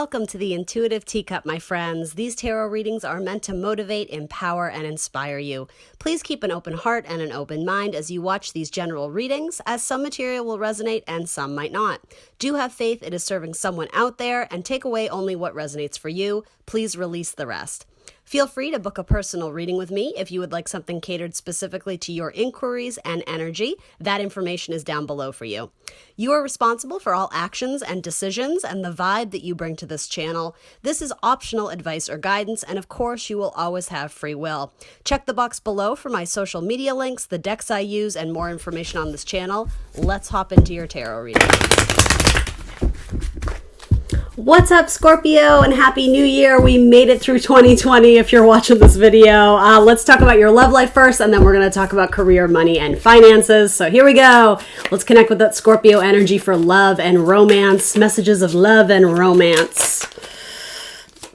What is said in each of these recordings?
Welcome to the Intuitive Teacup, my friends. These tarot readings are meant to motivate, empower, and inspire you. Please keep an open heart and an open mind as you watch these general readings, as some material will resonate and some might not. Do have faith it is serving someone out there, and take away only what resonates for you. Please release the rest. Feel free to book a personal reading with me if you would like something catered specifically to your inquiries and energy. That information is down below for you. You are responsible for all actions and decisions and the vibe that you bring to this channel. This is optional advice or guidance, and of course, you will always have free will. Check the box below for my social media links, the decks I use, and more information on this channel. Let's hop into your tarot reading. What's up, Scorpio, and Happy New Year. We made it through 2020 if you're watching this video. Let's talk about your love life first, and then we're going to talk about career, money, and finances. So here we go. Let's connect with that Scorpio energy for love and romance. Messages of love and romance.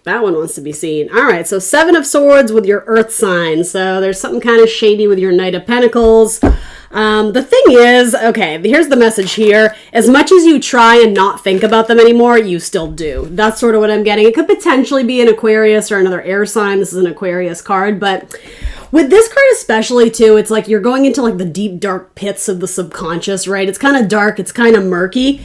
That one wants to be seen. All right, so Seven of Swords with your Earth sign. So there's something kind of shady with your Knight of Pentacles. The thing is, okay, here's the message here. As much as you try and not think about them anymore, you still do. That's sort of what I'm getting. It could potentially be an Aquarius or another air sign. This is an Aquarius card, but with this card especially too, it's like you're going into like the deep, dark pits of the subconscious, right? It's kind of dark. It's kind of murky.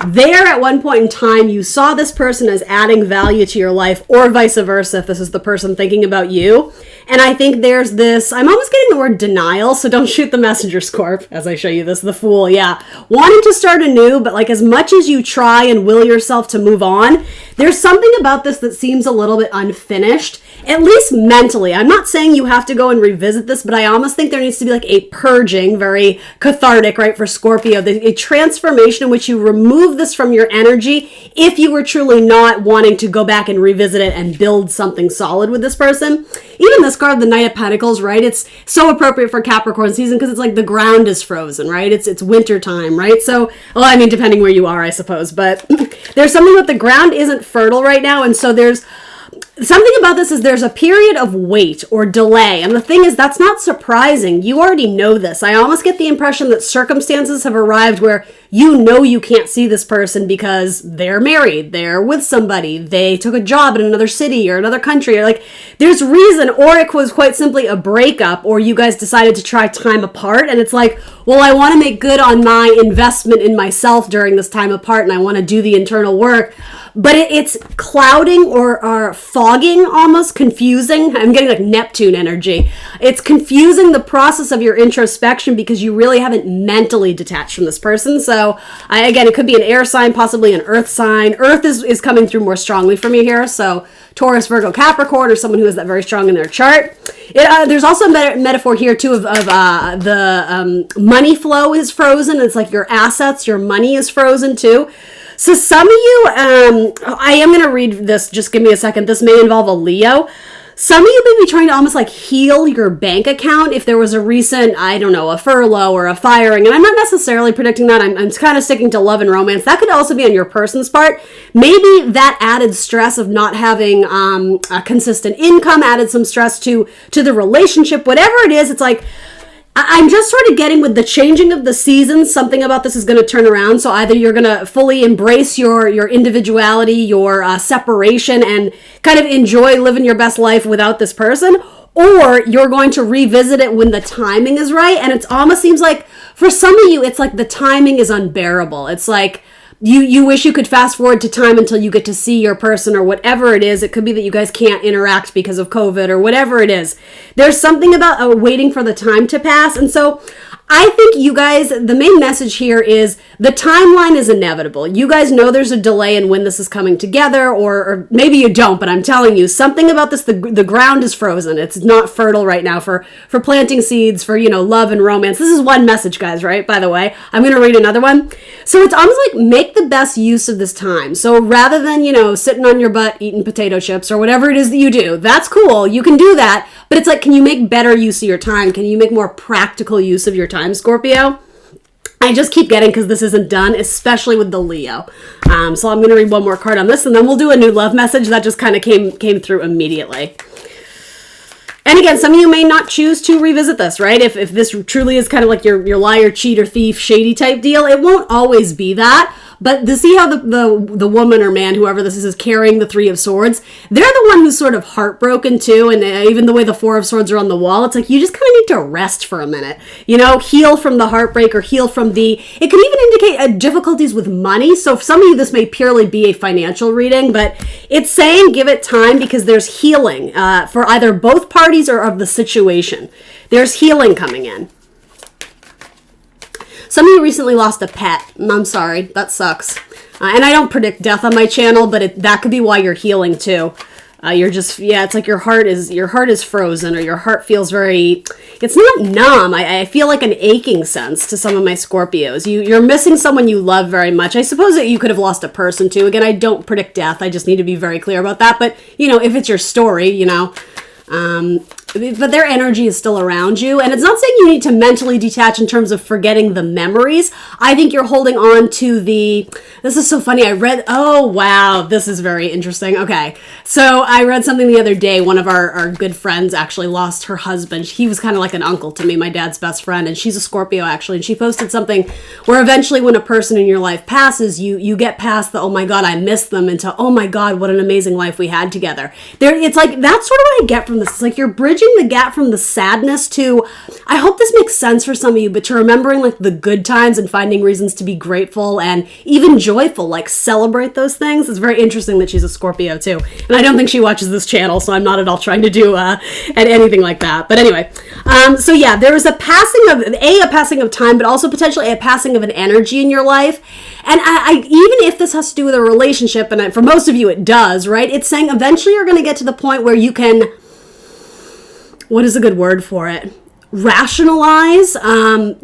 There, at one point in time, you saw this person as adding value to your life, or vice versa, if this is the person thinking about you. And I think there's this, I'm almost getting the word denial, so don't shoot the messenger, Scorp, as I show you this, the Fool, yeah. Wanting to start anew, but like as much as you try and will yourself to move on, there's something about this that seems a little bit unfinished, at least mentally. I'm not saying you have to go and revisit this, but I almost think there needs to be like a purging, very cathartic, right, for Scorpio, a transformation in which you remove this from your energy if you were truly not wanting to go back and revisit it and build something solid with this person. Even this card, the Knight of Pentacles, right? It's so appropriate for Capricorn season because it's like the ground is frozen, right? It's winter time, right? So, well, I mean, depending where you are, I suppose, but there's something that the ground isn't fertile right now, and so there's something about this is there's a period of wait or delay. And the thing is, that's not surprising. You already know this. I almost get the impression that circumstances have arrived where you know you can't see this person because they're married, they're with somebody, they took a job in another city or another country, or like there's reason, or it was quite simply a breakup, or you guys decided to try time apart, and it's like, well, I want to make good on my investment in myself during this time apart, and I want to do the internal work. But it's clouding or fogging, almost confusing. I'm getting like Neptune energy. It's confusing the process of your introspection because you really haven't mentally detached from this person. So again, it could be an air sign, possibly an earth sign. Earth is coming through more strongly for me here. So Taurus, Virgo, Capricorn, or someone who has that very strong in their chart. There's also a metaphor here too of the money flow is frozen. It's like your assets, your money is frozen too. So some of you, I am going to read this, just give me a second. This may involve a Leo. Some of you may be trying to almost like heal your bank account if there was a recent, I don't know, a furlough or a firing. And I'm not necessarily predicting that. I'm kind of sticking to love and romance. That could also be on your person's part. Maybe that added stress of not having a consistent income added some stress to the relationship. Whatever it is, it's like, I'm just sort of getting with the changing of the seasons, something about this is going to turn around. So either you're going to fully embrace your individuality, your separation, and kind of enjoy living your best life without this person, or you're going to revisit it when the timing is right. And it almost seems like for some of you, it's like the timing is unbearable. It's like you wish you could fast forward to time until you get to see your person or whatever it is. It could be that you guys can't interact because of COVID or whatever it is. There's something about waiting for the time to pass. And so I think you guys, the main message here is the timeline is inevitable. You guys know there's a delay in when this is coming together, or maybe you don't, but I'm telling you, something about this, the ground is frozen. It's not fertile right now for planting seeds, for, love and romance. This is one message, guys, right? By the way, I'm going to read another one. So it's almost like make the best use of this time. So rather than, sitting on your butt eating potato chips or whatever it is that you do, that's cool. You can do that. But it's like, can you make better use of your time? Can you make more practical use of your time, Scorpio? I just keep getting, because this isn't done, especially with the Leo. So I'm going to read one more card on this, and then we'll do a new love message. That just kind of came through immediately. And again, some of you may not choose to revisit this, right? If this truly is kind of like your liar, cheater, thief, shady type deal, it won't always be that. But to see how the woman or man, whoever this is carrying the Three of Swords, they're the one who's sort of heartbroken too. And even the way the Four of Swords are on the wall, it's like you just kind of need to rest for a minute. You know, heal from the heartbreak or heal from it can even indicate difficulties with money. So for some of you, this may purely be a financial reading, but it's saying give it time because there's healing for either both parties or of the situation. There's healing coming in. Some of you recently lost a pet. I'm sorry, that sucks. And I don't predict death on my channel, but that could be why you're healing too. You're just, it's like your heart is frozen, or your heart feels very, it's not numb. I feel like an aching sense to some of my Scorpios. You're missing someone you love very much. I suppose that you could have lost a person too. Again, I don't predict death. I just need to be very clear about that. But, if it's your story, but their energy is still around you. And it's not saying you need to mentally detach in terms of forgetting the memories. I think you're holding on to this is so funny. Oh, wow. This is very interesting. Okay. So I read something the other day. One of our good friends actually lost her husband. He was kind of like an uncle to me, my dad's best friend. And she's a Scorpio actually. And she posted something where eventually when a person in your life passes, you get past the, oh my God, I miss them, into, oh my God, what an amazing life we had together. It's like, that's sort of what I get from this. It's like you're bridging the gap from the sadness to, I hope this makes sense for some of you, but to remembering like the good times and finding reasons to be grateful and even joyful, like celebrate those things. It's very interesting that she's a Scorpio too. And I don't think she watches this channel, so I'm not at all trying to do anything like that. But anyway, so yeah, there was a passing of time, but also potentially a passing of an energy in your life. And I even if this has to do with a relationship, and for most of you it does, right? It's saying eventually you're going to get to the point where you can, what is a good word for it? Rationalize,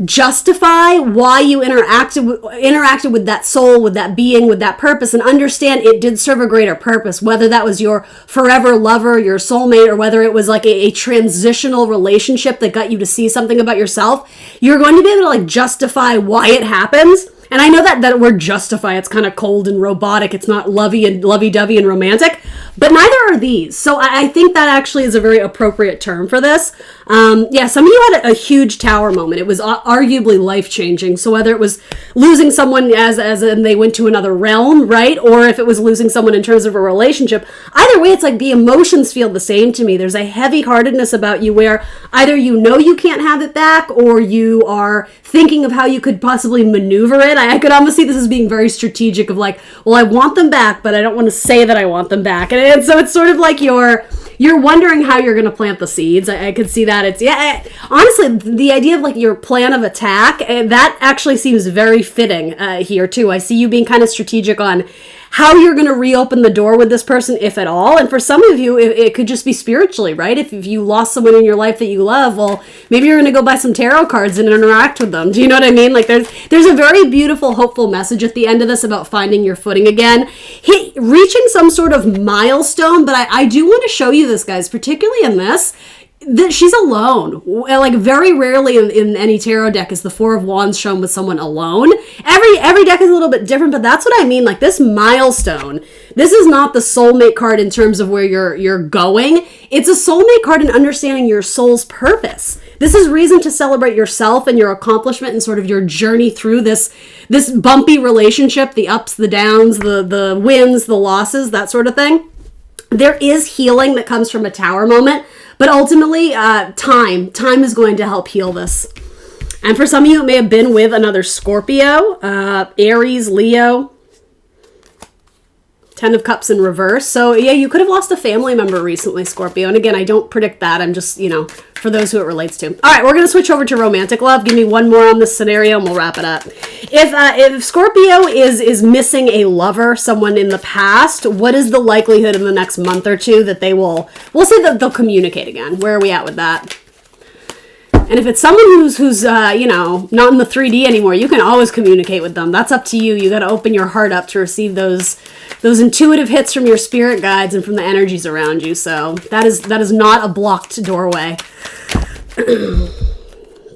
justify why you interacted with that soul, with that being, with that purpose, and understand it did serve a greater purpose, whether that was your forever lover, your soulmate, or whether it was like a transitional relationship that got you to see something about yourself. You're going to be able to like justify why it happens. And I know that word justify, it's kind of cold and robotic. It's not lovey-dovey and romantic, but neither are these. So I think that actually is a very appropriate term for this. Some of you had a huge tower moment. It was arguably life-changing. So whether it was losing someone as in they went to another realm, right? Or if it was losing someone in terms of a relationship, either way, it's like the emotions feel the same to me. There's a heavy-heartedness about you where either you can't have it back, or you are thinking of how you could possibly maneuver it. I could almost see this as being very strategic of like, well, I want them back, but I don't want to say that I want them back. And so it's sort of like you're wondering how you're going to plant the seeds. I could see that. Honestly, the idea of like your plan of attack, that actually seems very fitting here too. I see you being kind of strategic on how you're going to reopen the door with this person, if at all. And for some of you, it could just be spiritually, right? If you lost someone in your life that you love, well, maybe you're going to go buy some tarot cards and interact with them. Do you know what I mean? Like there's a very beautiful, hopeful message at the end of this about finding your footing again, reaching some sort of milestone. But I do want to show you this, guys, particularly in this. That she's alone. Like very rarely in any tarot deck is the Four of Wands shown with someone alone. Every deck is a little bit different, but that's what I mean. Like this milestone. This is not the soulmate card in terms of where you're going. It's a soulmate card in understanding your soul's purpose. This is reason to celebrate yourself and your accomplishment and sort of your journey through this bumpy relationship, the ups, the downs, the wins, the losses, that sort of thing. There is healing that comes from a tower moment. But ultimately, time is going to help heal this. And for some of you, it may have been with another Scorpio, Aries, Leo, Ten of Cups in reverse. So yeah, you could have lost a family member recently, Scorpio. And again, I don't predict that. I'm just, for those who it relates to. All right, we're going to switch over to romantic love. Give me one more on this scenario and we'll wrap it up. If Scorpio is missing a lover, someone in the past, what is the likelihood in the next month or two that we'll say that they'll communicate again? Where are we at with that? And if it's someone who's not in the 3D anymore, you can always communicate with them. That's up to you. You got to open your heart up to receive those intuitive hits from your spirit guides and from the energies around you. So that is not a blocked doorway.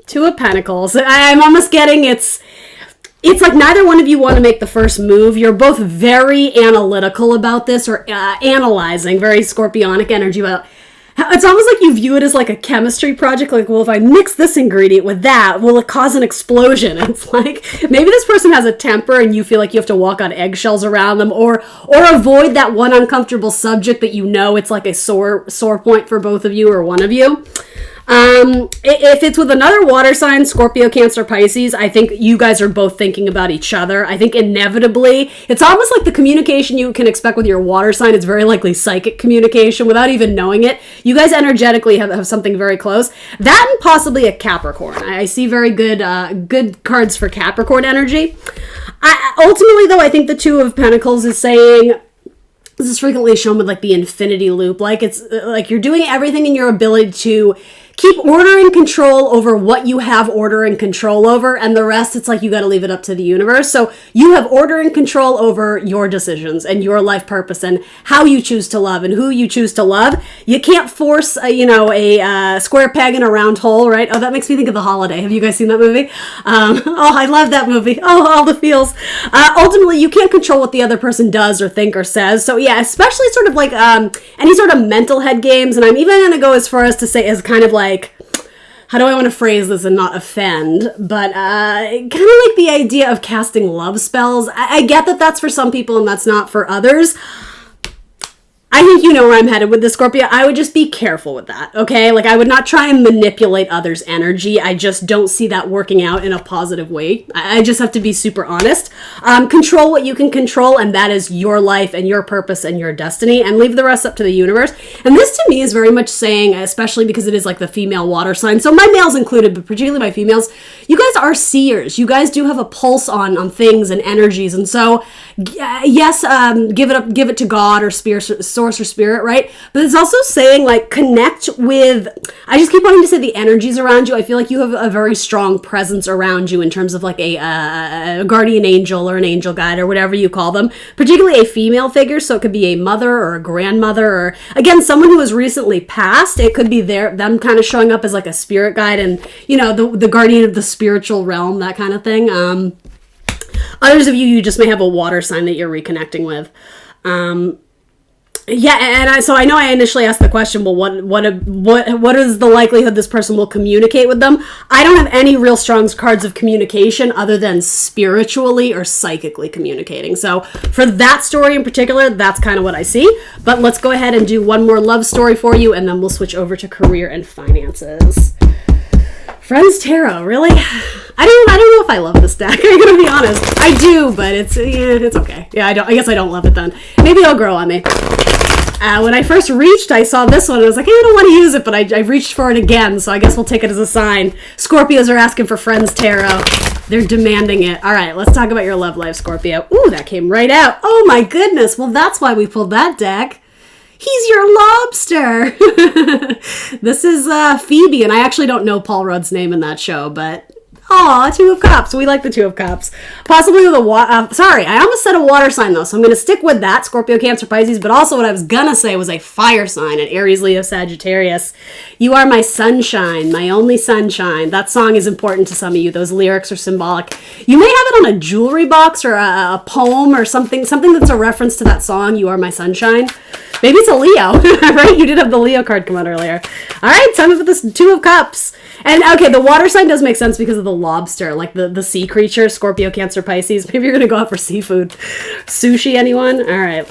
Two of Pentacles. I'm almost getting it's like neither one of you want to make the first move. You're both very analytical about this, or analyzing, very scorpionic energy about It's almost like you view it as like a chemistry project. Like, well, if I mix this ingredient with that, will it cause an explosion? It's like, maybe this person has a temper and you feel like you have to walk on eggshells around them, or avoid that one uncomfortable subject that you know it's like a sore point for both of you or one of you. If it's with another water sign, Scorpio, Cancer, Pisces, I think you guys are both thinking about each other. I think inevitably, it's almost like the communication you can expect with your water sign. It's very likely psychic communication without even knowing it. You guys energetically have something very close. That and possibly a Capricorn. I see very good cards for Capricorn energy. Ultimately, though, I think the Two of Pentacles is saying, this is frequently shown with like the infinity loop. Like, it's like you're doing everything in your ability to keep order and control over what you have order and control over, and the rest, it's like you got to leave it up to the universe. So you have order and control over your decisions and your life purpose and how you choose to love and who you choose to love. You can't force a square peg in a round hole, right? Oh, that makes me think of The Holiday. Have you guys seen that movie? I love that movie. Oh, all the feels. Ultimately, you can't control what the other person does or think or says. So yeah, especially sort of like any sort of mental head games, and I'm even going to go as far as to say as kind of like, how do I want to phrase this and not offend, but kind of like the idea of casting love spells. I get that that's for some people and that's not for others. I think you know where I'm headed with this, Scorpio. I would just be careful with that, okay? Like, I would not try and manipulate others' energy. I just don't see that working out in a positive way. I just have to be super honest. Control what you can control, and that is your life and your purpose and your destiny, and leave the rest up to the universe. And this, to me, is very much saying, especially because it is like the female water sign, so my males included, but particularly my females, you guys are seers. You guys do have a pulse on things and energies, and so, yes, give it to God or source or spirit, right? But it's also saying, like, connect with, I just keep wanting to say the energies around you. I feel like you have a very strong presence around you in terms of like a guardian angel or an angel guide or whatever you call them, particularly a female figure. So it could be a mother or a grandmother, or again, someone who has recently passed. It could be them kind of showing up as like a spirit guide and, you know, the guardian of the spiritual realm, that kind of thing. Others of you just may have a water sign that you're reconnecting with. Yeah, and so I know I initially asked the question, well, what is the likelihood this person will communicate with them? I don't have any real strong cards of communication other than spiritually or psychically communicating. So for that story in particular, that's kind of what I see. But let's go ahead and do one more love story for you, and then we'll switch over to career and finances. Friends Tarot, really? I don't know if I love this deck. I'm gonna be honest. I do, but it's okay. Yeah, I guess I don't love it then. Maybe it'll grow on me. When I first reached, I saw this one, and I was like, I don't want to use it, but I reached for it again, so I guess we'll take it as a sign. Scorpios are asking for Friends Tarot. They're demanding it. All right, let's talk about your love life, Scorpio. Ooh, that came right out. Oh my goodness. Well, that's why we pulled that deck. He's your lobster. This is Phoebe, and I actually don't know Paul Rudd's name in that show, but aw, Two of Cups. We like the Two of Cups. Possibly with sorry, I almost said a water sign, though, so I'm going to stick with that, Scorpio, Cancer, Pisces, but also what I was going to say was a fire sign, an Aries, Leo, Sagittarius. You are my sunshine, my only sunshine. That song is important to some of you. Those lyrics are symbolic. You may have it on a jewelry box or a poem or something that's a reference to that song, You Are My Sunshine. Maybe it's a Leo, right? You did have the Leo card come out earlier. All right, time for this Two of Cups. And okay, the water sign does make sense because of the lobster, like the sea creature, Scorpio, Cancer, Pisces. Maybe you're going to go out for seafood. Sushi, anyone? All right,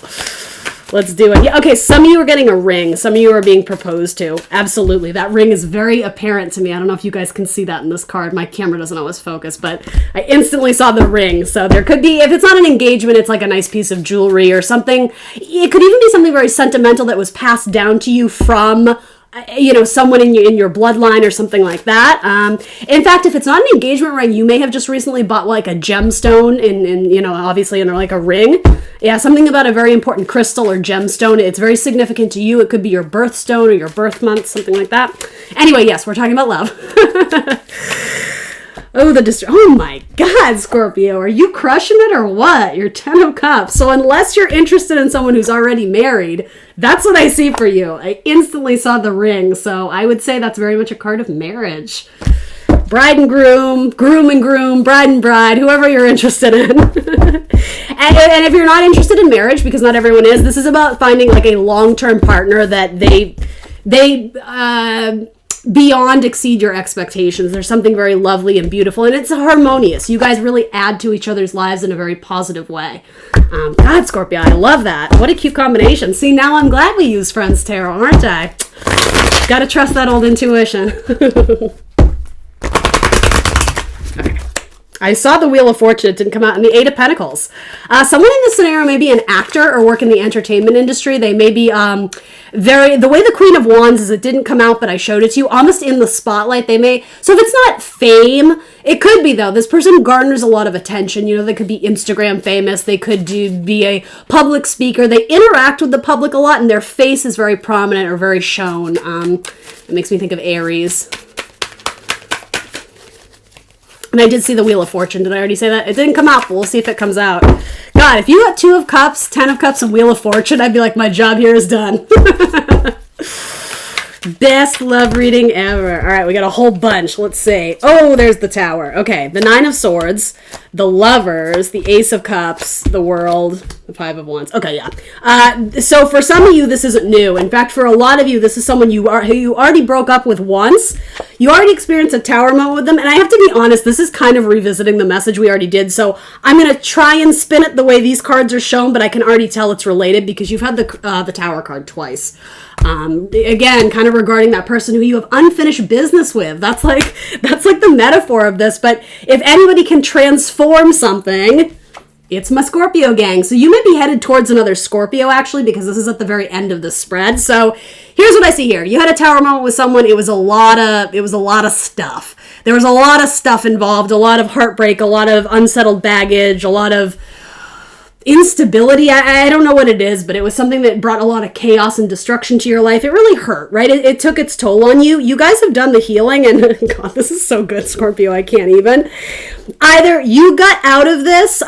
let's do it. Yeah, okay, some of you are getting a ring. Some of you are being proposed to. Absolutely. That ring is very apparent to me. I don't know if you guys can see that in this card. My camera doesn't always focus, but I instantly saw the ring. So there could be, if it's not an engagement, it's like a nice piece of jewelry or something. It could even be something very sentimental that was passed down to you from someone in your bloodline or something like that. In fact, if it's not an engagement ring, you may have just recently bought like a gemstone in obviously in like a ring. Yeah, something about a very important crystal or gemstone. It's very significant to you. It could be your birthstone or your birth month, something like that. Anyway, yes, we're talking about love. Oh my God, Scorpio, are you crushing it or what? You're 10 of Cups. So unless you're interested in someone who's already married, that's what I see for you. I instantly saw the ring, so I would say that's very much a card of marriage. Bride and groom, groom and groom, bride and bride, whoever you're interested in. And if you're not interested in marriage, because not everyone is, this is about finding like a long-term partner that they they beyond exceed your expectations. There's something very lovely and beautiful, and it's harmonious. You guys really add to each other's lives in a very positive way. God, Scorpio, I love that. What a cute combination. See, now I'm glad we use Friends Tarot, aren't I? Gotta trust that old intuition. I saw the Wheel of Fortune. It didn't come out in the Eight of Pentacles. Someone in this scenario may be an actor or work in the entertainment industry. They may be the way the Queen of Wands is, it didn't come out, but I showed it to you, almost in the spotlight. They may, so if it's not fame, it could be though. This person garners a lot of attention. You know, they could be Instagram famous. They could be a public speaker. They interact with the public a lot, and their face is very prominent or very shown. It makes me think of Aries. And I did see the Wheel of Fortune. Did I already say that? It didn't come out, but we'll see if it comes out. God, if you got 2 of Cups, 10 of Cups, and Wheel of Fortune, I'd be like, my job here is done. Best love reading ever. All right, we got a whole bunch. Let's see. Oh, there's the Tower. Okay, the 9 of Swords, the Lovers, the Ace of Cups, the World, the 5 of Wands. Okay, yeah. So for some of you, this isn't new. In fact, for a lot of you, this is someone who you already broke up with once. You already experienced a Tower moment with them. And I have to be honest, this is kind of revisiting the message we already did. So I'm going to try and spin it the way these cards are shown, but I can already tell it's related because you've had the Tower card twice. Again, kind of regarding that person who you have unfinished business with. That's like the metaphor of this. But if anybody can transform something, it's my Scorpio gang. So you may be headed towards another Scorpio, actually, because this is at the very end of the spread. So here's what I see here. You had a Tower moment with someone. It was a lot of stuff. There was a lot of stuff involved, a lot of heartbreak, a lot of unsettled baggage, a lot of instability. I don't know what it is, but it was something that brought a lot of chaos and destruction to your life. It really hurt, right? It took its toll on you. You guys have done the healing, and God, this is so good, Scorpio. I can't even. Either you got out of this,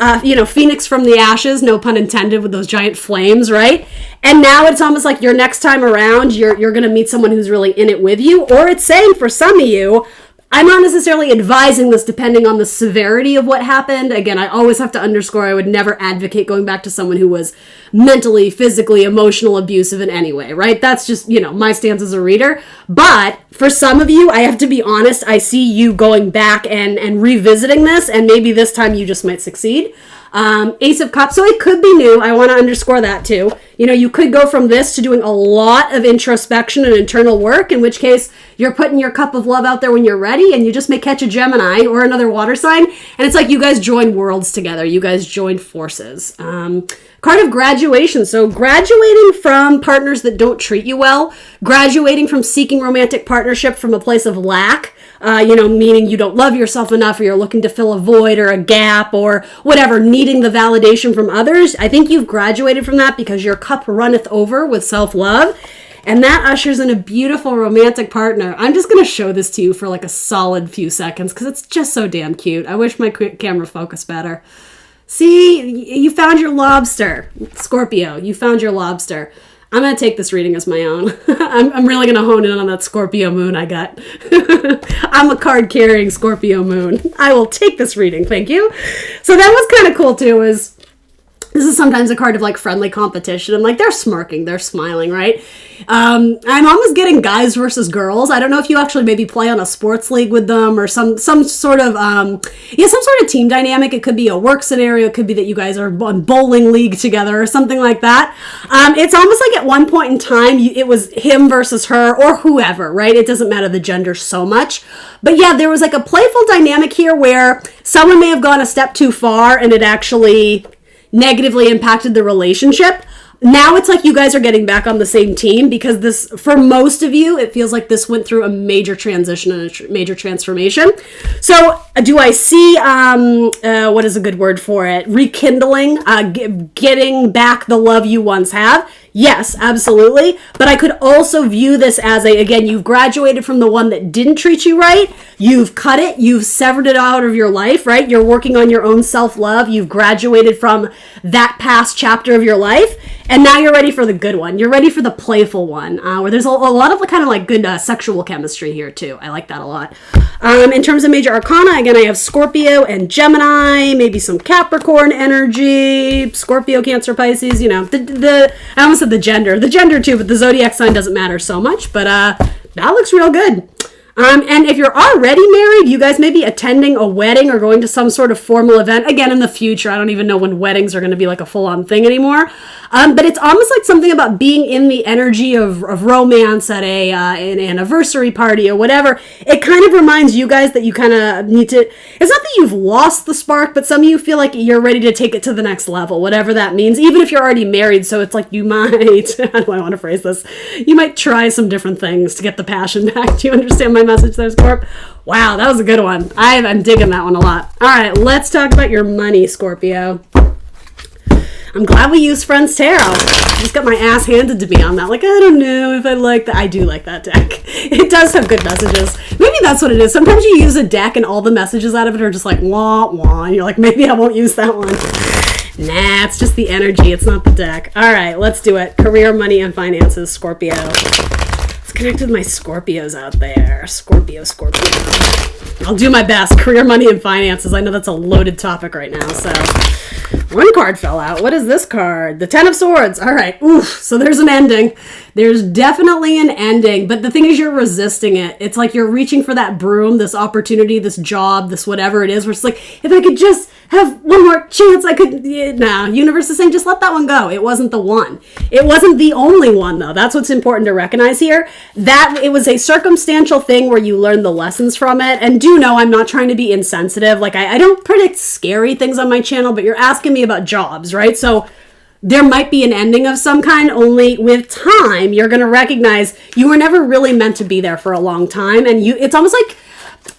Phoenix from the ashes, no pun intended, with those giant flames, right? And now it's almost like your next time around, you're going to meet someone who's really in it with you, or it's saying for some of you, I'm not necessarily advising this depending on the severity of what happened. Again, I always have to underscore, I would never advocate going back to someone who was mentally, physically, emotional, abusive in any way, right? That's just, my stance as a reader. But for some of you, I have to be honest, I see you going back and revisiting this, and maybe this time you just might succeed. Ace of Cups, so it could be new. I want to underscore that too. You could go from this to doing a lot of introspection and internal work, in which case you're putting your cup of love out there when you're ready, and you just may catch a Gemini or another water sign, and it's like you guys join worlds together. You guys join forces. Card of graduation. So graduating from partners that don't treat you well, graduating from seeking romantic partnership from a place of lack, meaning you don't love yourself enough, or you're looking to fill a void or a gap or whatever, needing the validation from others. I think you've graduated from that because your cup runneth over with self-love. And that ushers in a beautiful romantic partner. I'm just going to show this to you for like a solid few seconds because it's just so damn cute. I wish my camera focused better. See, you found your lobster. Scorpio, you found your lobster. I'm going to take this reading as my own. I'm really going to hone in on that Scorpio moon I got. I'm a card-carrying Scorpio moon. I will take this reading, thank you. So that was kind of cool, too, this is sometimes a card of like friendly competition. And like they're smirking, they're smiling, right? I'm almost getting guys versus girls. I don't know if you actually maybe play on a sports league with them or some sort of some sort of team dynamic. It could be a work scenario. It could be that you guys are on bowling league together or something like that. It's almost like at one point in time it was him versus her or whoever, right? It doesn't matter the gender so much. But yeah, there was like a playful dynamic here where someone may have gone a step too far and it actually negatively impacted the relationship. Now it's like you guys are getting back on the same team because this, for most of you, it feels like this went through a major transition and a major transformation. So do I see, what is a good word for it? Rekindling, getting back the love you once have? Yes, absolutely. But I could also view this as again, you've graduated from the one that didn't treat you right. You've cut it. You've severed it out of your life, right? You're working on your own self-love. You've graduated from that past chapter of your life. And now you're ready for the good one. You're ready for the playful one, where there's a lot of kind of like good sexual chemistry here too. I like that a lot. In terms of major arcana, again, I have Scorpio and Gemini, maybe some Capricorn energy, Scorpio, Cancer, Pisces, I almost said the gender too, but the zodiac sign doesn't matter so much. But that looks real good. And if you're already married, you guys may be attending a wedding or going to some sort of formal event. Again, in the future, I don't even know when weddings are going to be like a full-on thing anymore. But it's almost like something about being in the energy of romance at an anniversary party or whatever. It kind of reminds you guys that you kind of need to, it's not that you've lost the spark, but some of you feel like you're ready to take it to the next level, whatever that means, even if you're already married. So it's like you might, how do I want to phrase this? You might try some different things to get the passion back. Do you understand my message there, Scorp? Wow, that was a good one. I'm digging that one a lot. All right, let's talk about your money, Scorpio. I'm glad we used Friends Tarot. I just got my ass handed to me on that. Like, I don't know if I like that. I do like that deck. It does have good messages. Maybe that's what it is. Sometimes you use a deck and all the messages out of it are just like, wah, wah. And you're like, maybe I won't use that one. Nah, it's just the energy. It's not the deck. All right, let's do it. Career, money, and finances, Scorpio. Let's connect with my Scorpios out there. Scorpio. I'll do my best. Career, money, and finances. I know that's a loaded topic right now, so... One card fell out. What is this card? The Ten of Swords. All right. Oof. So there's an ending. There's definitely an ending. But the thing is, you're resisting it. It's like you're reaching for that broom, this opportunity, this job, this whatever it is. Where it's like, if I could just have one more chance, I could. No, universe is saying, just let that one go. It wasn't the one. It wasn't the only one, though. That's what's important to recognize here. That it was a circumstantial thing where you learn the lessons from it. And do know I'm not trying to be insensitive. Like, I don't predict scary things on my channel, but you're asking me about jobs, right? So there might be an ending of some kind, only with time you're going to recognize you were never really meant to be there for a long time. And it's almost like,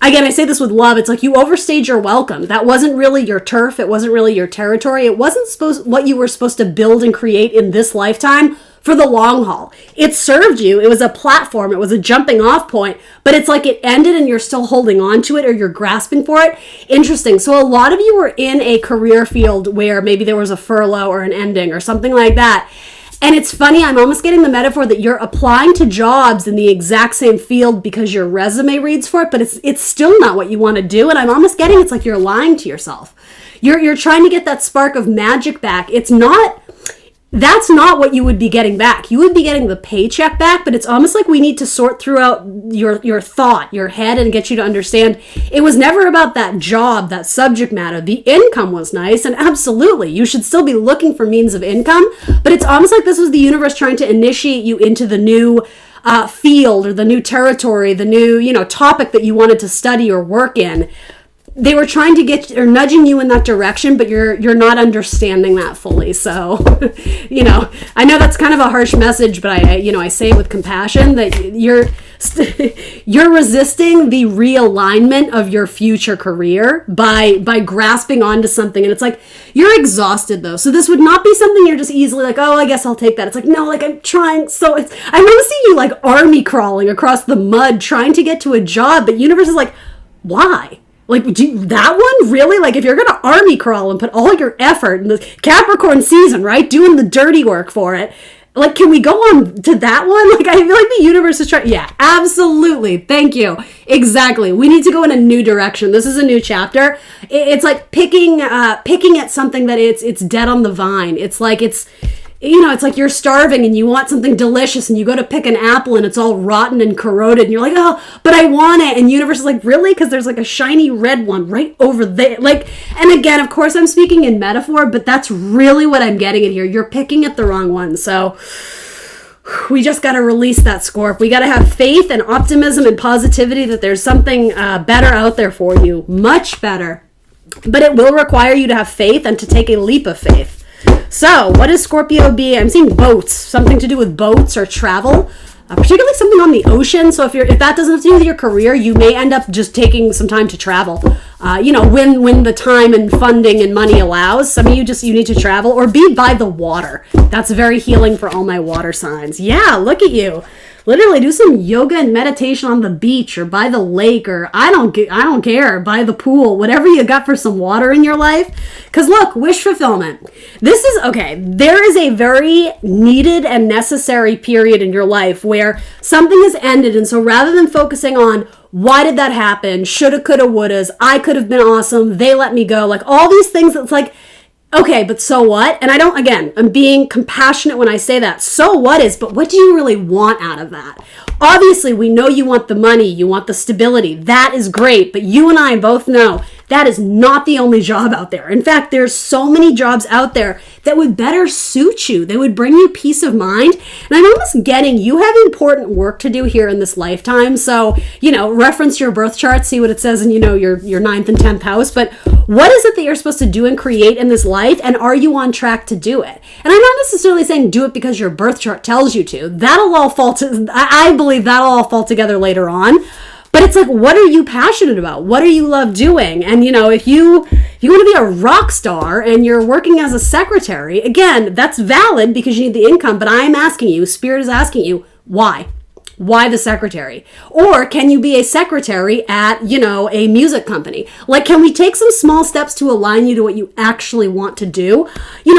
again, I say this with love, it's like you overstayed your welcome. That wasn't really your turf. It wasn't really your territory. It wasn't what you were supposed to build and create in this lifetime for the long haul. It served you. It was a platform. It was a jumping off point, but it's like it ended and you're still holding on to it or you're grasping for it. Interesting. So a lot of you were in a career field where maybe there was a furlough or an ending or something like that. And it's funny, I'm almost getting the metaphor that you're applying to jobs in the exact same field because your resume reads for it, but it's still not what you want to do. And I'm almost getting it's like you're lying to yourself. You're trying to get that spark of magic back. That's not what you would be getting back. You would be getting the paycheck back, but it's almost like we need to sort throughout your thought, your head, and get you to understand it was never about that job, that subject matter. The income was nice, and absolutely, you should still be looking for means of income, but it's almost like this was the universe trying to initiate you into the new field or the new territory, the new, topic that you wanted to study or work in. They were trying to get or nudging you in that direction, but you're not understanding that fully. So, I know that's kind of a harsh message, but I say it with compassion that you're resisting the realignment of your future career by grasping onto something. And it's like, you're exhausted though. So this would not be something you're just easily like, oh, I guess I'll take that. It's like, no, like I'm trying. So I want to see you like army crawling across the mud, trying to get to a job, but universe is like, why? Like, that one? Really? Like, if you're going to army crawl and put all your effort in the Capricorn season, right? Doing the dirty work for it. Like, can we go on to that one? Like, I feel like the universe is trying. Yeah, absolutely. Thank you. Exactly. We need to go in a new direction. This is a new chapter. It's like picking at something that it's dead on the vine. It's like it's like you're starving and you want something delicious and you go to pick an apple and it's all rotten and corroded and you're like, oh, but I want it. And universe is like, really? Because there's like a shiny red one right over there. Like, and again, of course I'm speaking in metaphor, but that's really what I'm getting at here. You're picking at the wrong one. So we just got to release that, Scorp. We got to have faith and optimism and positivity that there's something better out there for you. Much better. But it will require you to have faith and to take a leap of faith. So, what is Scorpio be? I'm seeing boats, something to do with boats or travel, particularly something on the ocean. So if that doesn't have to do with your career, you may end up just taking some time to travel. When the time and funding and money allows. Some of you need to travel or be by the water. That's very healing for all my water signs. Yeah, look at you. Literally do some yoga and meditation on the beach or by the lake or I don't care, by the pool, whatever you got for some water in your life. Because look, wish fulfillment. This is, okay, there is a very needed and necessary period in your life where something has ended. And so rather than focusing on why did that happen, shoulda, coulda, wouldas, I could have been awesome, they let me go, like all these things, it's like, Okay, but so what? And I'm being compassionate when I say that. So what but what do you really want out of that? Obviously, we know you want the money, you want the stability. That is great, but you and I both know that is not the only job out there. In fact, there's so many jobs out there that would better suit you. They would bring you peace of mind. And I'm almost getting you have important work to do here in this lifetime. So, reference your birth chart, see what it says in, your ninth and 10th house. But what is it that you're supposed to do and create in this life? And are you on track to do it? And I'm not necessarily saying do it because your birth chart tells you to. I believe that'll all fall together later on. But it's like, what are you passionate about? What do you love doing? And, if you want to be a rock star and you're working as a secretary, again, that's valid because you need the income. But I'm asking you, Spirit is asking you, why? Why the secretary? Or can you be a secretary at, a music company? Like, can we take some small steps to align you to what you actually want to do?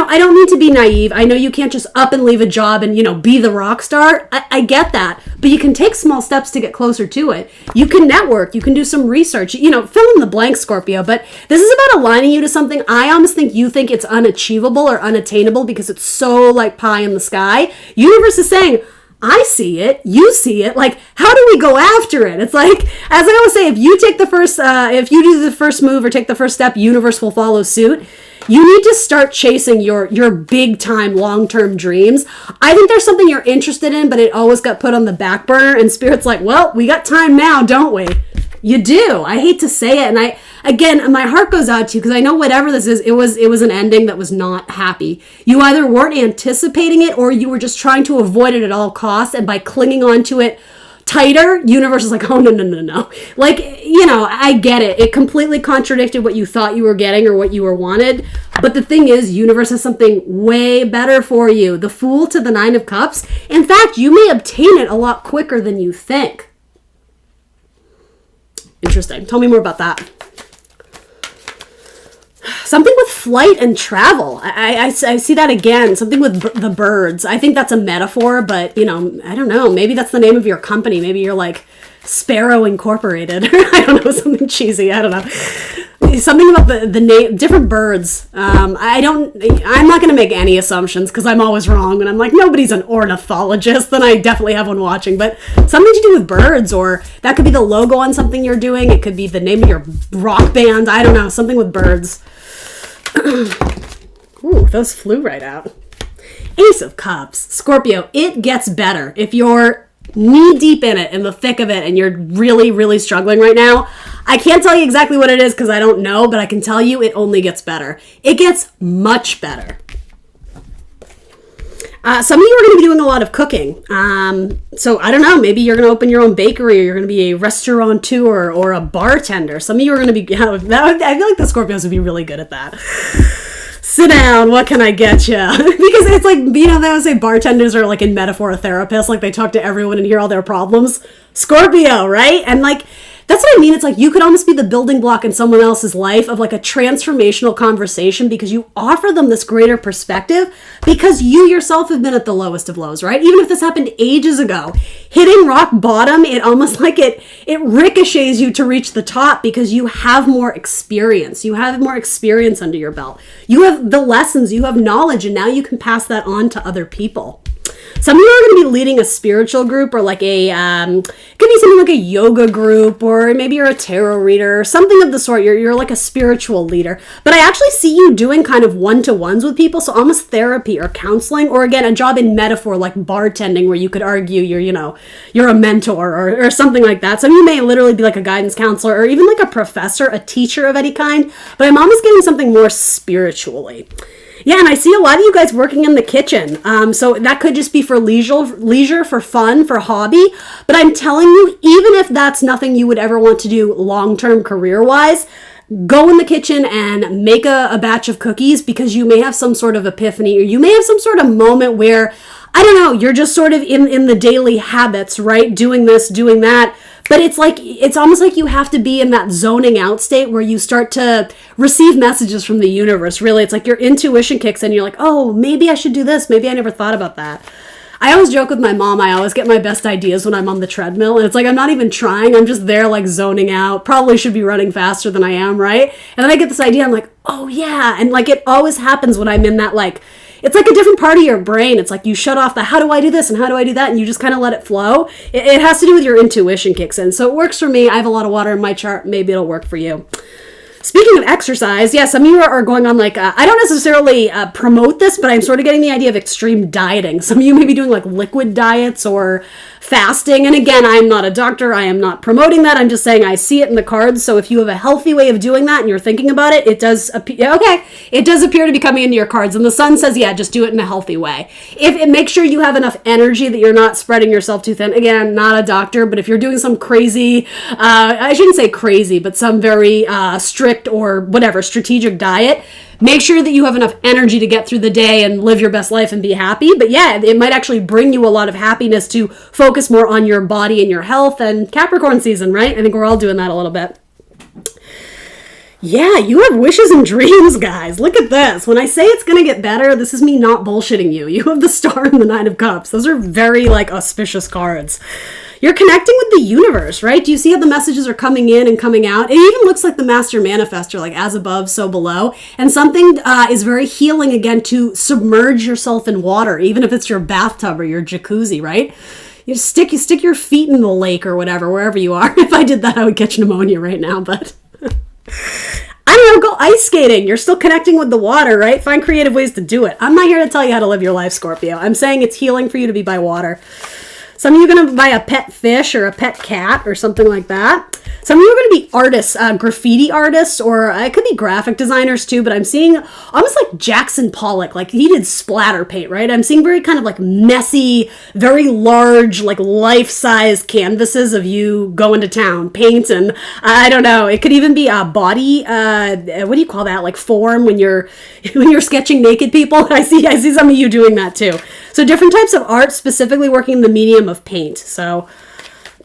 I don't need to be naive. I know you can't just up and leave a job and, be the rock star. I get that. But you can take small steps to get closer to it. You can network. You can do some research. Fill in the blank, Scorpio. But this is about aligning you to something. I almost think you think it's unachievable or unattainable because it's so like pie in the sky. Universe is saying, I see it, you see it, like, how do we go after it? It's like, as I always say, if you do the first move or take the first step, universe will follow suit. You need to start chasing your big time, long-term dreams. I think there's something you're interested in, but it always got put on the back burner, and Spirit's like, well, we got time now, don't we? You do. I hate to say it, and my heart goes out to you because I know whatever this is, it was an ending that was not happy. You either weren't anticipating it or you were just trying to avoid it at all costs, and by clinging on to it tighter, universe is like, oh, no. Like, I get it. It completely contradicted what you thought you were getting or what you were wanted. But the thing is, universe has something way better for you. The Fool to the Nine of Cups. In fact, you may obtain it a lot quicker than you think. Interesting. Tell me more about that. Something with flight and travel. I see that again. Something with the birds. I think that's a metaphor, but, I don't know. Maybe that's the name of your company. Maybe you're like Sparrow Incorporated. I don't know, something cheesy. I don't know. Something about the name, different birds. I'm not going to make any assumptions because I'm always wrong. And I'm like, nobody's an ornithologist. Then I definitely have one watching. But something to do with birds, or that could be the logo on something you're doing. It could be the name of your rock band. I don't know. Something with birds. Ooh, those flew right out. Ace of Cups. Scorpio, it gets better. If you're knee deep in it, in the thick of it, and you're really, really struggling right now, I can't tell you exactly what it is because I don't know, but I can tell you it only gets better. It gets much better. Some of you are going to be doing a lot of cooking. So I don't know, maybe you're going to open your own bakery, or you're going to be a restaurateur or a bartender. Some of you are going to be, I feel like the Scorpios would be really good at that. Sit down, what can I get you? Because it's like, they always say bartenders are like in metaphor a therapist, like they talk to everyone and hear all their problems. Scorpio, right? And like, that's what I mean. It's like you could almost be the building block in someone else's life of like a transformational conversation because you offer them this greater perspective because you yourself have been at the lowest of lows, right? Even if this happened ages ago, hitting rock bottom, it almost like it ricochets you to reach the top because you have more experience. You have more experience under your belt. You have the lessons, you have knowledge, and now you can pass that on to other people. Some of you are going to be leading a spiritual group or like it could be something like a yoga group, or maybe you're a tarot reader or something of the sort. You're like a spiritual leader. But I actually see you doing kind of one-to-ones with people. So almost therapy or counseling, or again, a job in metaphor like bartending where you could argue you're a mentor or something like that. Some of you may literally be like a guidance counselor or even like a professor, a teacher of any kind. But I'm almost getting something more spiritually. Yeah, and I see a lot of you guys working in the kitchen. So that could just be for leisure, for fun, for hobby. But I'm telling you, even if that's nothing you would ever want to do long-term career-wise, go in the kitchen and make a batch of cookies because you may have some sort of epiphany, or you may have some sort of moment where, I don't know, you're just sort of in the daily habits, right? Doing this, doing that. But it's almost like you have to be in that zoning out state where you start to receive messages from the universe. Really, it's like your intuition kicks in. You're like, oh, maybe I should do this. Maybe I never thought about that. I always joke with my mom, I always get my best ideas when I'm on the treadmill. And it's like, I'm not even trying. I'm just there like zoning out. Probably should be running faster than I am, right? And then I get this idea. I'm like, oh yeah. And like, it always happens when I'm in that like, it's like a different part of your brain. It's like you shut off the how do I do this and how do I do that, and you just kind of let it flow. It has to do with your intuition kicks in. So it works for me. I have a lot of water in my chart. Maybe it'll work for you. Speaking of exercise, yeah, some of you are going on like, I don't necessarily promote this, but I'm sort of getting the idea of extreme dieting. Some of you may be doing like liquid diets or fasting. And again, I'm not a doctor. I am not promoting that. I'm just saying I see it in the cards. So if you have a healthy way of doing that and you're thinking about it, it does appear to be coming into your cards. And the sun says, yeah, just do it in a healthy way. If it makes sure you have enough energy that you're not spreading yourself too thin. Again, not a doctor, but if you're doing some crazy, I shouldn't say crazy, but some very strict or whatever strategic diet, make sure that you have enough energy to get through the day and live your best life and be happy. But yeah, it might actually bring you a lot of happiness to focus more on your body and your health. And Capricorn season, right? I think we're all doing that a little bit. Yeah, you have wishes and dreams, guys. Look at this. When I say it's going to get better, this is me not bullshitting you. You have the Star and the Nine of Cups. Those are very like auspicious cards. You're connecting with the universe, right? Do you see how the messages are coming in and coming out? It even looks like the Master Manifestor, like as above, so below. And something is very healing again to submerge yourself in water, even if it's your bathtub or your jacuzzi, right? You stick your feet in the lake or whatever, wherever you are. If I did that, I would catch pneumonia right now, but I don't know, go ice skating. You're still connecting with the water, right? Find creative ways to do it. I'm not here to tell you how to live your life, Scorpio. I'm saying it's healing for you to be by water. Some of you are going to buy a pet fish or a pet cat or something like that. Some of you are going to be artists, graffiti artists, or it could be graphic designers too, but I'm seeing almost like Jackson Pollock, like he did splatter paint, right? I'm seeing very kind of like messy, very large, like life-size canvases of you going to town, painting. I don't know. It could even be a body, what do you call that? Like form when you're sketching naked people. I see some of you doing that too. So different types of art, specifically working in the medium of paint. So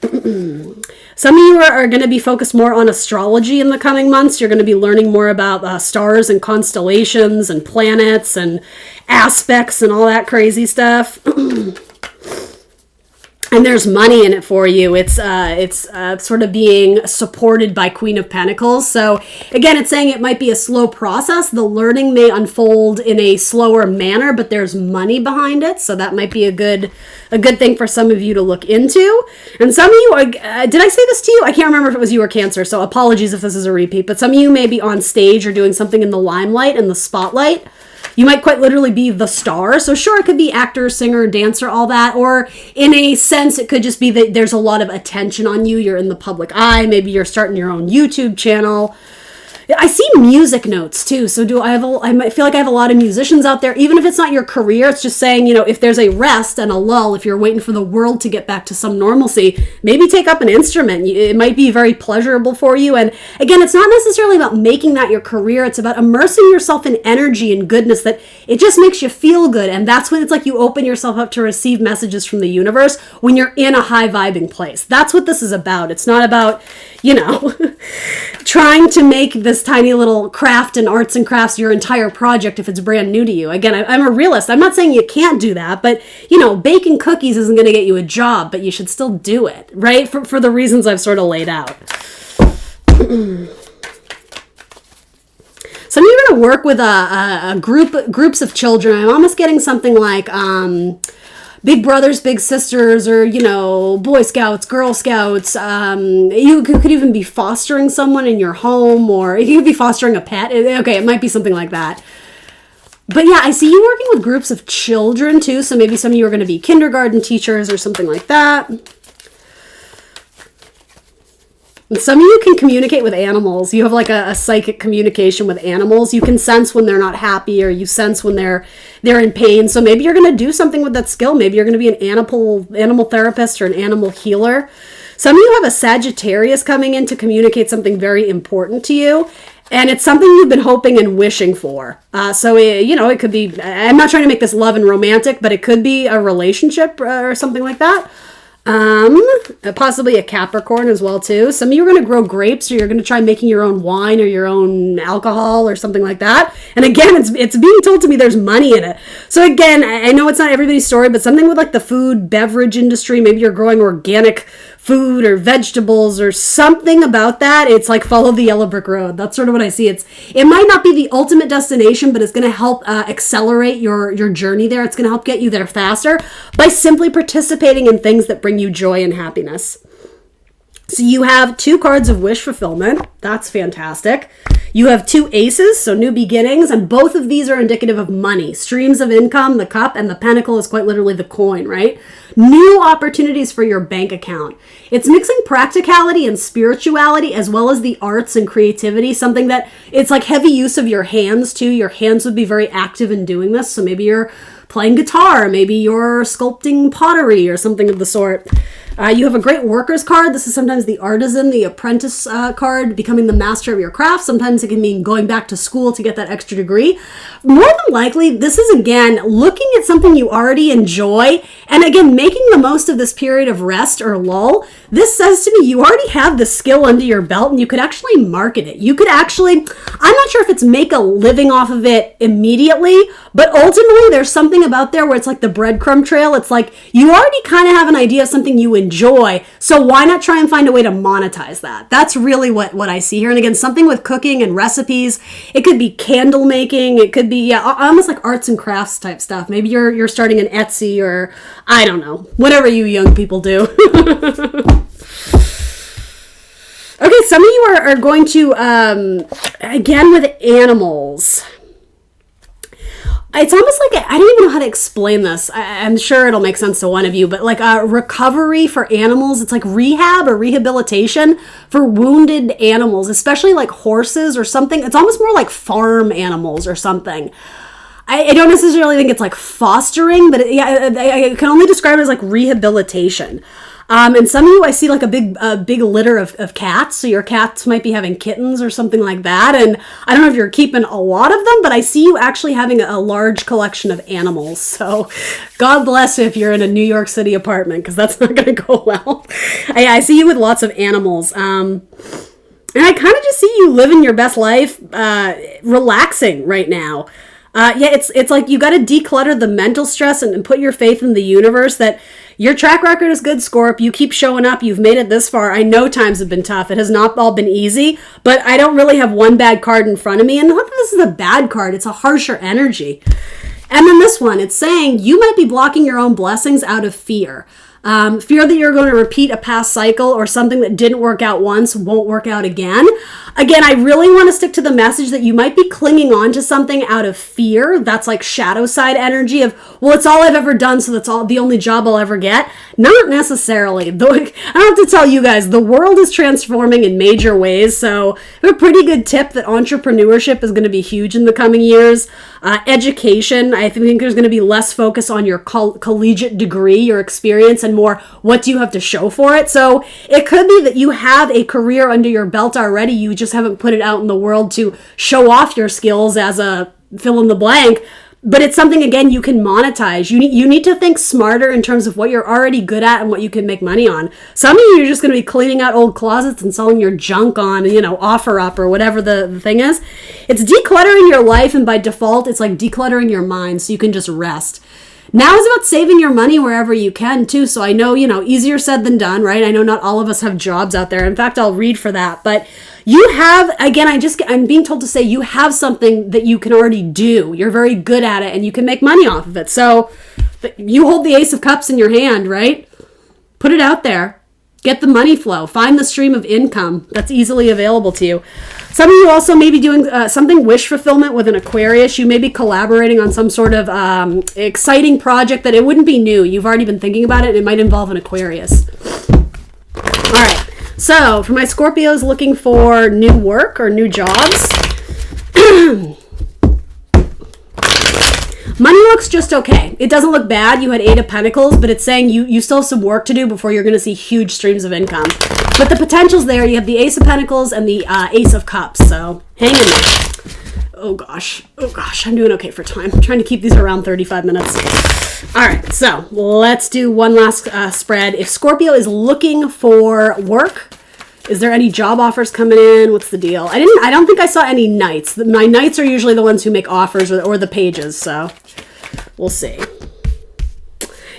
some of you are going to be focused more on astrology in the coming months. You're going to be learning more about stars and constellations and planets and aspects and all that crazy stuff. And there's money in it for you. It's sort of being supported by Queen of Pentacles. So again, it's saying it might be a slow process. The learning may unfold in a slower manner, but there's money behind it. So that might be a good thing for some of you to look into. And some of you, did I say this to you? I can't remember if it was you or Cancer. So apologies if this is a repeat. But some of you may be on stage or doing something in the limelight, in the spotlight. You might quite literally be the star. So sure, it could be actor, singer, dancer, all that. Or in a sense, it could just be that there's a lot of attention on you. You're in the public eye. Maybe you're starting your own YouTube channel. I see music notes too. So I might feel like I have a lot of musicians out there, even if it's not your career. It's just saying, if there's a rest and a lull, if you're waiting for the world to get back to some normalcy, maybe take up an instrument. It might be very pleasurable for you. And again, it's not necessarily about making that your career. It's about immersing yourself in energy and goodness that it just makes you feel good. And that's when it's like you open yourself up to receive messages from the universe when you're in a high vibing place. That's what this is about. It's not about, trying to make this tiny little craft and arts and crafts your entire project if it's brand new to you. Again, I'm a realist. I'm not saying you can't do that, but, baking cookies isn't going to get you a job, but you should still do it, right? For the reasons I've sort of laid out. Some of you are going to work with groups of children. I'm almost getting something like big brothers, big sisters, or, Boy Scouts, Girl Scouts. You could even be fostering someone in your home, or you could be fostering a pet. Okay, it might be something like that. But yeah, I see you working with groups of children too. So maybe some of you are going to be kindergarten teachers or something like that. And some of you can communicate with animals. You have like a psychic communication with animals. You can sense when they're not happy, or you sense when they're in pain. So maybe you're going to do something with that skill. Maybe you're going to be an animal therapist or an animal healer. Some of you have a Sagittarius coming in to communicate something very important to you. And it's something you've been hoping and wishing for. It could be, I'm not trying to make this love and romantic, but it could be a relationship or something like that. Possibly a Capricorn as well too. Some of you are going to grow grapes, or you're going to try making your own wine or your own alcohol or something like that. And again, it's being told to me there's money in it. So again, I know it's not everybody's story, but something with like the food, beverage industry, maybe you're growing organic food or vegetables or something about that. It's like follow the yellow brick road. That's sort of what I see. It might not be the ultimate destination, but it's going to help accelerate your journey there. It's going to help get you there faster by simply participating in things that bring you joy and happiness. So you have 2 cards of wish fulfillment. That's fantastic. You have 2 aces, so new beginnings, and both of these are indicative of money. Streams of income, the cup, and the pentacle is quite literally the coin, right? New opportunities for your bank account. It's mixing practicality and spirituality as well as the arts and creativity, something that it's like heavy use of your hands too. Your hands would be very active in doing this. So maybe you're playing guitar, maybe you're sculpting pottery or something of the sort. You have a great workers card. This is sometimes the artisan, the apprentice card, becoming the master of your craft. Sometimes it can mean going back to school to get that extra degree. More than likely, this is, again, looking at something you already enjoy and, again, making the most of this period of rest or lull. This says to me you already have the skill under your belt and you could actually market it. You could actually, I'm not sure if it's make a living off of it immediately, but ultimately there's something about there where it's like the breadcrumb trail. It's like you already kind of have an idea of something you enjoy, so why not try and find a way to monetize that? That's really what I see here. And again, something with cooking and recipes. It could be candle making. It could be almost like arts and crafts type stuff. Maybe you're starting an Etsy, or I don't know, whatever you young people do. Okay, some of you are going to again with animals. It's almost like, I don't even know how to explain this. I'm sure it'll make sense to one of you, but like a recovery for animals. It's like rehab or rehabilitation for wounded animals, especially like horses or something. It's almost more like farm animals or something. I don't necessarily think it's like fostering, but I can only describe it as like rehabilitation. And some of you, I see like a big litter of cats. So your cats might be having kittens or something like that. And I don't know if you're keeping a lot of them, but I see you actually having a large collection of animals. So God bless if you're in a New York City apartment, because that's not going to go well. I see you with lots of animals. And I kind of just see you living your best life, relaxing right now. It's like you got to declutter the mental stress and put your faith in the universe that your track record is good, Scorp. You keep showing up. You've made it this far. I know times have been tough. It has not all been easy, but I don't really have one bad card in front of me. And not that this is a bad card. It's a harsher energy. And then this one, it's saying you might be blocking your own blessings out of fear. Fear that you're going to repeat a past cycle, or something that didn't work out once won't work out again. Again, I really want to stick to the message that you might be clinging on to something out of fear. That's like shadow side energy of, well, it's all I've ever done, so that's all the only job I'll ever get. Not necessarily. Though I don't have to tell you guys, the world is transforming in major ways. So I have a pretty good tip that entrepreneurship is going to be huge in the coming years. Education, I think there's going to be less focus on your collegiate degree, your experience, and more what do you have to show for it. So it could be that you have a career under your belt already. You just haven't put it out in the world to show off your skills as a fill in the blank. But it's something, again, you can monetize. You need to think smarter in terms of what you're already good at and what you can make money on. Some of you are just going to be cleaning out old closets and selling your junk on, OfferUp or whatever the thing is. It's decluttering your life, and by default, it's like decluttering your mind so you can just rest. Now is about saving your money wherever you can, too. So I know, easier said than done, right? I know not all of us have jobs out there. In fact, I'll read for that. But you have, again, I'm being told to say you have something that you can already do. You're very good at it, and you can make money off of it. So you hold the Ace of Cups in your hand, right? Put it out there. Get the money flow. Find the stream of income that's easily available to you. Some of you also may be doing something wish fulfillment with an Aquarius. You may be collaborating on some sort of exciting project that it wouldn't be new. You've already been thinking about it, and it might involve an Aquarius. All right. So for my Scorpios looking for new work or new jobs, money looks just okay. It doesn't look bad. You had 8 of Pentacles, but it's saying you still have some work to do before you're going to see huge streams of income. But the potential's there. You have the Ace of Pentacles and the Ace of Cups. So hang in there. Oh gosh, I'm doing okay for time. I'm trying to keep these around 35 minutes. All right, so let's do one last spread. If Scorpio is looking for work, is there any job offers coming in? What's the deal? I don't think I saw any knights. My knights are usually the ones who make offers or the pages, so we'll see.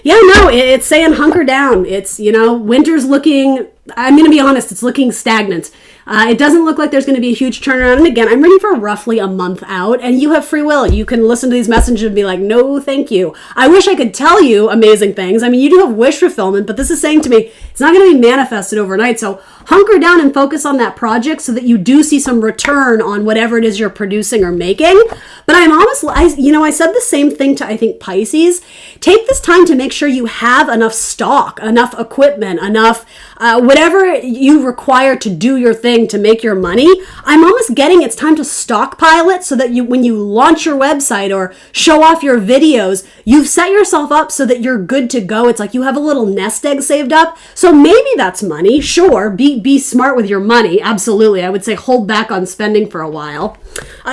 Yeah, no, it's saying hunker down. It's, winter's looking, I'm going to be honest, it's looking stagnant. It doesn't look like there's going to be a huge turnaround. And again, I'm reading for roughly a month out, and you have free will. You can listen to these messages and be like, no, thank you. I wish I could tell you amazing things. I mean, you do have wish fulfillment, but this is saying to me, it's not going to be manifested overnight. So hunker down and focus on that project so that you do see some return on whatever it is you're producing or making. But I said the same thing to, I think, Pisces. Take this time to make sure you have enough stock, enough equipment, enough whatever you require to do your thing to make your money. I'm almost getting it's time to stockpile it so that when you launch your website or show off your videos, you've set yourself up so that you're good to go. It's like you have a little nest egg saved up. So maybe that's money. Sure, be smart with your money. Absolutely. I would say hold back on spending for a while.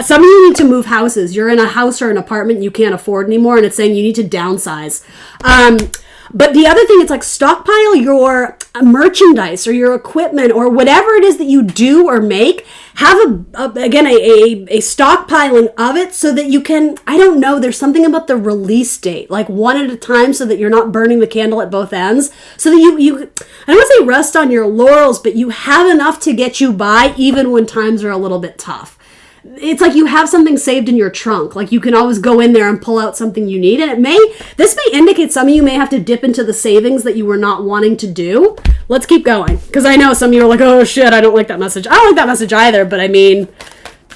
Some of you need to move houses. You're in a house or an apartment you can't afford anymore, and it's saying you need to downsize. But the other thing, it's like stockpile your merchandise or your equipment or whatever it is that you do or make. Have a stockpiling of it so that you can, I don't know, there's something about the release date, like one at a time so that you're not burning the candle at both ends. So that you I don't want to say rest on your laurels, but you have enough to get you by even when times are a little bit tough. It's like you have something saved in your trunk. Like you can always go in there and pull out something you need. And this may indicate some of you may have to dip into the savings that you were not wanting to do. Let's keep going. Because I know some of you are like, oh shit, I don't like that message. I don't like that message either, but I mean,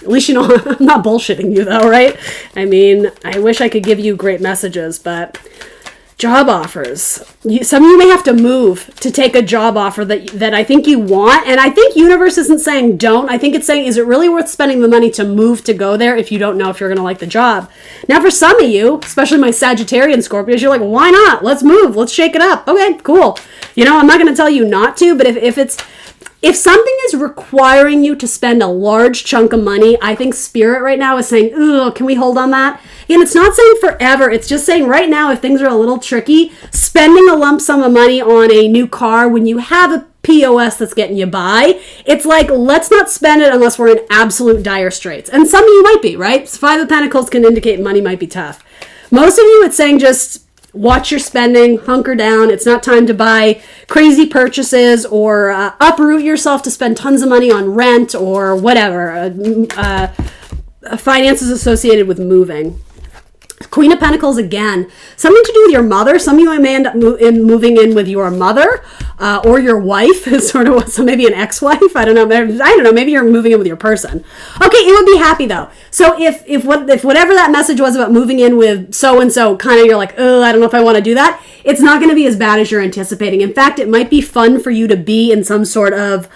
at least I'm not bullshitting you though, right? I mean, I wish I could give you great messages, but job offers. Some of you may have to move to take a job offer that I think you want. And I think universe isn't saying don't. I think it's saying, is it really worth spending the money to move to go there if you don't know if you're going to like the job? Now, for some of you, especially my Sagittarian Scorpios, you're like, why not? Let's move. Let's shake it up. Okay, cool. I'm not going to tell you not to, but if something is requiring you to spend a large chunk of money, I think Spirit right now is saying, ooh, can we hold on that? And it's not saying forever. It's just saying right now, if things are a little tricky, spending a lump sum of money on a new car when you have a POS that's getting you by, it's like, let's not spend it unless we're in absolute dire straits. And some of you might be, right? Five of Pentacles can indicate money might be tough. Most of you, it's saying just watch your spending, hunker down. It's not time to buy crazy purchases or uproot yourself to spend tons of money on rent or whatever. Finances associated with moving. Queen of Pentacles again. Something to do with your mother. Some of you may end up moving in with your mother or your wife is sort of so maybe an ex-wife. I don't know. Maybe you're moving in with your person. Okay, it would be happy though. So if whatever that message was about moving in with so-and-so, kind of you're like, oh, I don't know if I want to do that. It's not going to be as bad as you're anticipating. In fact, it might be fun for you to be in some sort of,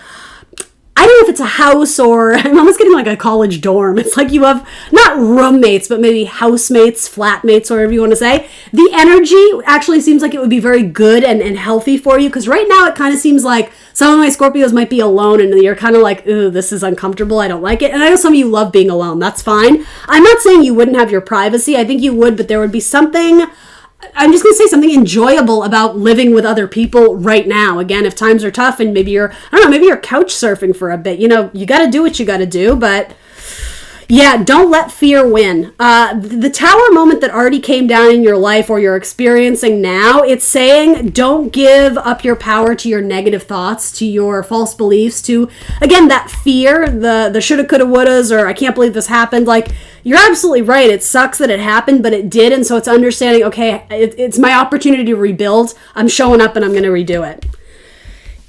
I don't know if it's a house or I'm almost getting like a college dorm. It's like you have not roommates, but maybe housemates, flatmates, whatever you want to say. The energy actually seems like it would be very good and healthy for you because right now it kind of seems like some of my Scorpios might be alone and you're kind of like, ooh, this is uncomfortable. I don't like it. And I know some of you love being alone. That's fine. I'm not saying you wouldn't have your privacy. I think you would, but there would be something, I'm just going to say something enjoyable about living with other people right now. Again, if times are tough and maybe you're couch surfing for a bit, you got to do what you got to do, but yeah, don't let fear win. The tower moment that already came down in your life or you're experiencing now, it's saying don't give up your power to your negative thoughts, to your false beliefs, to, again, that fear, the shoulda, coulda, wouldas, or I can't believe this happened. Like, you're absolutely right. It sucks that it happened, but it did. And so it's understanding, okay, it's my opportunity to rebuild. I'm showing up and I'm going to redo it.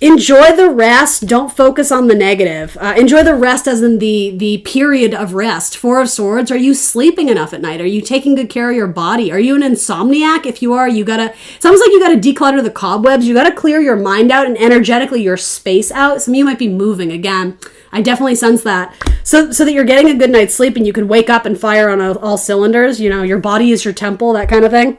Enjoy the rest. Don't focus on the negative. Enjoy the rest as in the period of rest. Four of Swords. Are you sleeping enough at night? Are you taking good care of your body? Are you an insomniac? If you are, it's almost like you gotta declutter the cobwebs. You gotta clear your mind out and energetically your space out. Some of you might be moving again. I definitely sense that. So that you're getting a good night's sleep and you can wake up and fire on all cylinders. Your body is your temple, that kind of thing.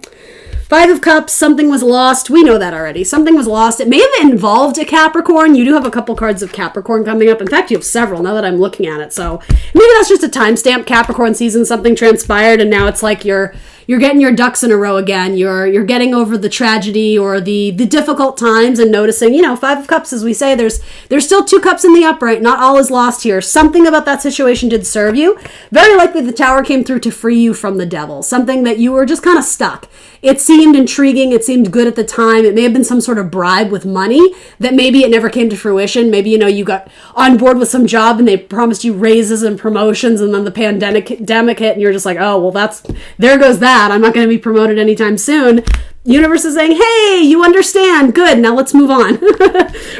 Five of Cups, something was lost. We know that already. Something was lost. It may have involved a Capricorn. You do have a couple cards of Capricorn coming up. In fact, you have several now that I'm looking at it. So maybe that's just a timestamp. Capricorn season, something transpired, and now it's like you're getting your ducks in a row again. You're getting over the tragedy or the difficult times and noticing, Five of Cups, as we say, there's still two cups in the upright. Not all is lost here. Something about that situation did serve you. Very likely the Tower came through to free you from the devil. Something that you were just kind of stuck. It seemed intriguing. It seemed good at the time. It may have been some sort of bribe with money that maybe it never came to fruition. Maybe, you got on board with some job and they promised you raises and promotions, and then the pandemic hit and you're just like, oh, well, there goes that. I'm not going to be promoted anytime soon. Universe is saying, hey, you understand. Good. Now let's move on.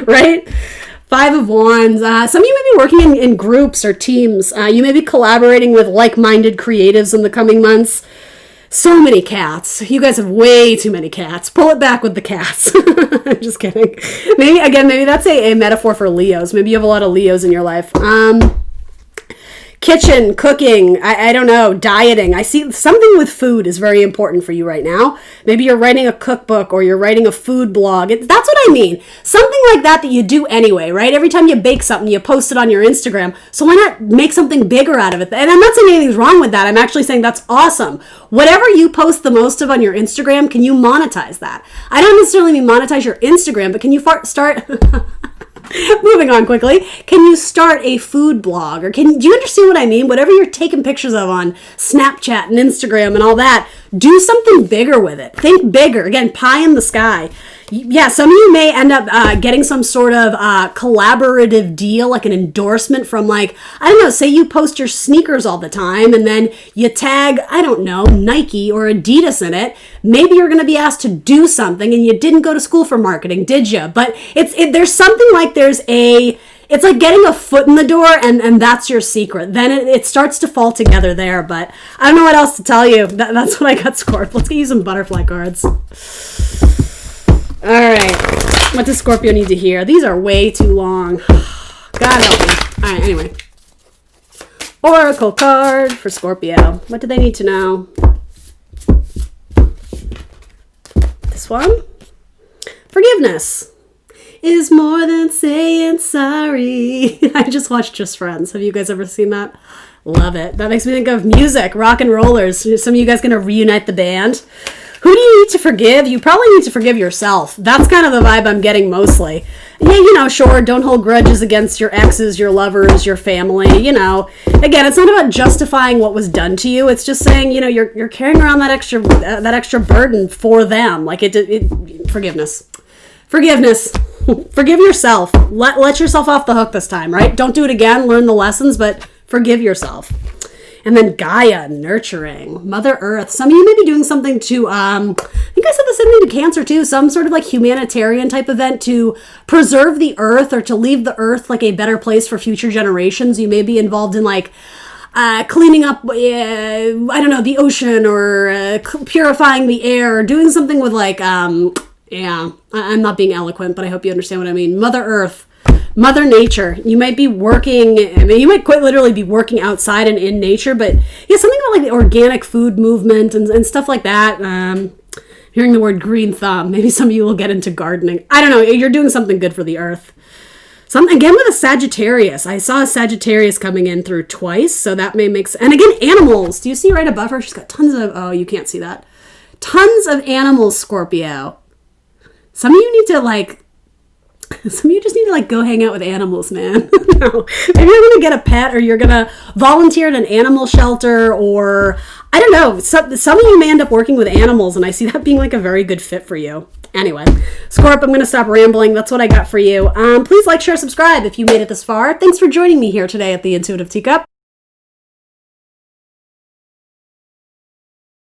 Right? Five of Wands. Some of you may be working in groups or teams. You may be collaborating with like-minded creatives in the coming months. So many cats. You guys have way too many cats. Pull it back with the cats. I'm just kidding. Maybe that's a metaphor for Leos. Maybe you have a lot of Leos in your life. Kitchen, cooking, I don't know, dieting. I see something with food is very important for you right now. Maybe you're writing a cookbook or you're writing a food blog. That's what I mean. Something like that you do anyway, right? Every time you bake something, you post it on your Instagram. So why not make something bigger out of it? And I'm not saying anything's wrong with that. I'm actually saying that's awesome. Whatever you post the most of on your Instagram, can you monetize that? I don't necessarily mean monetize your Instagram, but can you start... Moving on quickly, can you start a food blog? Or do you understand what I mean? Whatever you're taking pictures of on Snapchat and Instagram and all that, do something bigger with it. Think bigger. Again, pie in the sky. Yeah, some of you may end up getting some sort of collaborative deal, like an endorsement from say you post your sneakers all the time and then you tag, Nike or Adidas in it. Maybe you're going to be asked to do something and you didn't go to school for marketing, did you? But there's something like it's like getting a foot in the door and that's your secret. Then it starts to fall together there, but I don't know what else to tell you. That's what I got, Scorp. Let's get you some butterfly cards. All right, what does Scorpio need to hear? These are way too long. God help me. All right, anyway. Oracle card for Scorpio. What do they need to know? This one? Forgiveness is more than saying sorry. I just watched Just Friends. Have you guys ever seen that? Love it. That makes me think of music, rock and rollers. Some of you guys going to reunite the band. Who do you need to forgive? You probably need to forgive yourself. That's kind of the vibe I'm getting mostly. Yeah, sure, don't hold grudges against your exes, your lovers, your family, Again, it's not about justifying what was done to you. It's just saying, you're carrying around that extra burden for them. Forgiveness. Forgiveness. Forgive yourself. Let yourself off the hook this time, right? Don't do it again. Learn the lessons, but forgive yourself. And then Gaia, nurturing. Mother Earth. Some of you may be doing something to, I think I said the same thing to Cancer too, some sort of humanitarian type event to preserve the Earth or to leave the Earth a better place for future generations. You may be involved in cleaning up, the ocean or purifying the air, or doing something with I'm not being eloquent, but I hope you understand what I mean. Mother Earth. Mother Nature. You might be working, you might quite literally be working outside and in nature, but yeah, something about the organic food movement and stuff like that. Hearing the word green thumb, maybe some of you will get into gardening. I don't know, you're doing something good for the earth. Again with a Sagittarius. I saw a Sagittarius coming in through twice, so that may make sense. And again, animals. Do you see right above her? She's got tons of, you can't see that. Tons of animals, Scorpio. Some of you need to some of you just need to go hang out with animals, man. No. Maybe you're going to get a pet or you're going to volunteer at an animal shelter or I don't know. Some of you may end up working with animals and I see that being a very good fit for you. Anyway, Scorp, I'm going to stop rambling. That's what I got for you. Please like, share, subscribe if you made it this far. Thanks for joining me here today at the Intuitive Teacup.